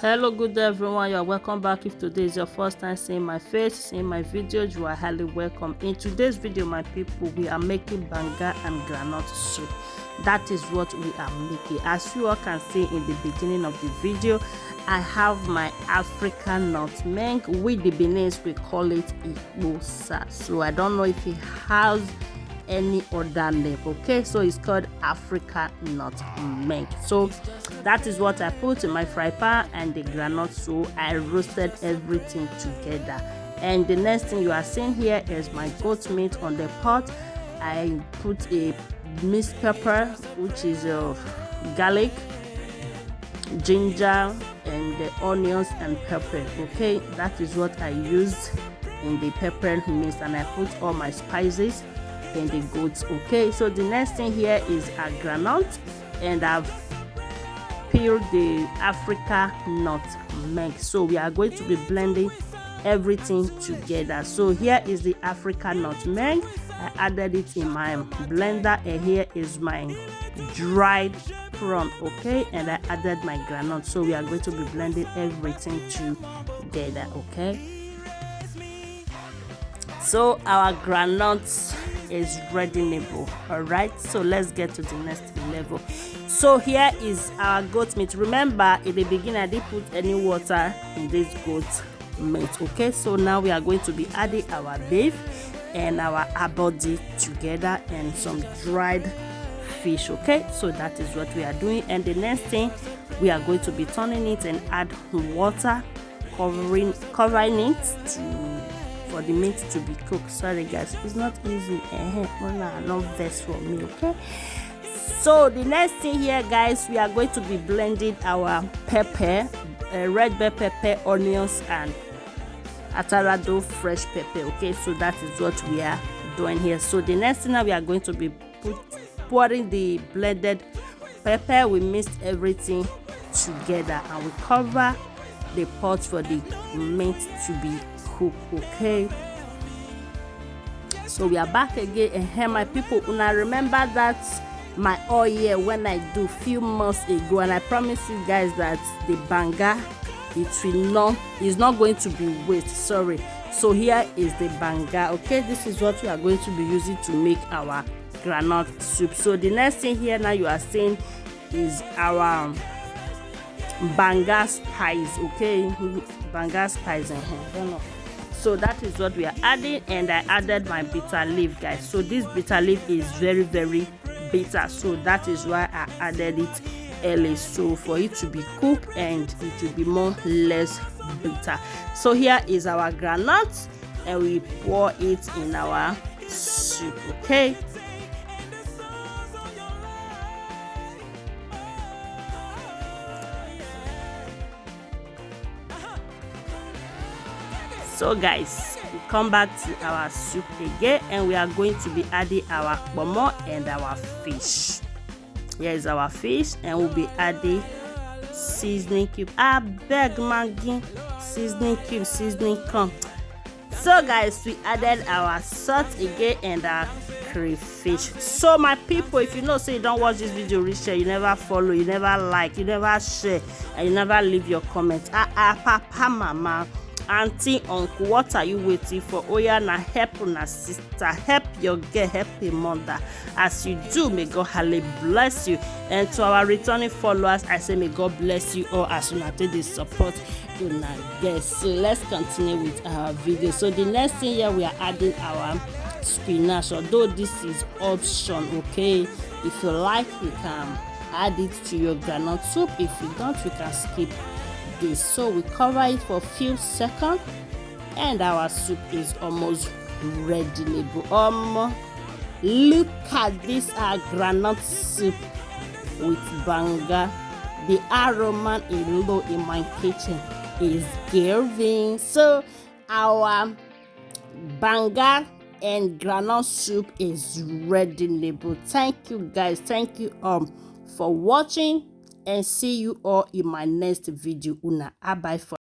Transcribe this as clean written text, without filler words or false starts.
Hello, good day everyone. You are welcome back. If today is your first time seeing my face, seeing my videos, you are highly welcome. In today's video, my people, we are making banga and groundnut soup. That is what we are making. As you all can see in the beginning of the video, I have my African nutmeg. With the Beninese we call it Igbosa. So I don't know if it has any other name. Okay, so it's called African nutmeg. So that is what I put in my fry pan and the groundnut. So I roasted everything together, and the next thing you are seeing here is my goat meat on the pot. I put a minced pepper, which is garlic, ginger, and the onions and pepper. Okay, that is what I used in the pepper mix, and I put all my spices and the goats. Okay, so the next thing here is a groundnut, and I've peeled the Africa nutmeg. So we are going to be blending everything together. So here is the Africa nutmeg. I added it in my blender, and here is my dried prawn. Okay, and I added my groundnut. So we are going to be blending everything together. Okay, so our groundnut is ready-able. All right, so let's get to the next level. So here is our goat meat. Remember, in the beginning I didn't put any water in this goat meat. Okay, so now we are going to be adding our beef and our body together and some dried fish. Okay, so that is what we are doing, and the next thing we are going to be turning it and add water, covering it for the meat to be cooked. Sorry guys, it's not easy. No vex for me. Okay, so the next thing here, guys, we are going to be blending our pepper, red bell pepper, onions, and atarado fresh pepper. Okay, so that is what we are doing here. So the next thing now, we are going to be pouring the blended pepper. We mixed everything together, and we cover the pot for the meat to be cooked. Okay, so we are back again, and here my people, una remember that my oil when I do few months ago, and I promise you guys that the banga, is not going to be waste. Sorry, so here is the banga. Okay, this is what we are going to be using to make our groundnut soup. So the next thing here now you are seeing is our banga spice. Okay, banga spice. I don't know. So that is what we are adding, and I added my bitter leaf, guys. So this bitter leaf is very bitter, so that is why I added it early, so for it to be cooked and it will be more less bitter. So here is our groundnut, and we pour it in our soup. Okay, so guys, we come back to our soup again, and we are going to be adding our pomo and our fish. Here is our fish, and we'll be adding seasoning cube. I beg Maggie, seasoning cube, seasoning come. So guys, we added our salt again and our crayfish. So my people, if you know, say you don't watch this video, reach here, you never follow, you never like, you never share, and you never leave your comments. Papa, mama, auntie, uncle, what are you waiting for? Oh yeah, na help una sister, help your girl, help your mother. As you do, may God highly bless you. And to our returning followers, I say may God bless you all as una take the support una get. So let's continue with our video. So the next thing here, we are adding our spinach, although this is option. Okay, if you like, you can add it to your groundnut soup. If you don't, you can skip this. So we cover it for a few seconds, and our soup is almost ready. Look at this, our groundnut soup with banga. The aroma in my kitchen is giving. So our banga and groundnut soup is ready. Thank you guys, thank you for watching, and see you all in my next video. Bye for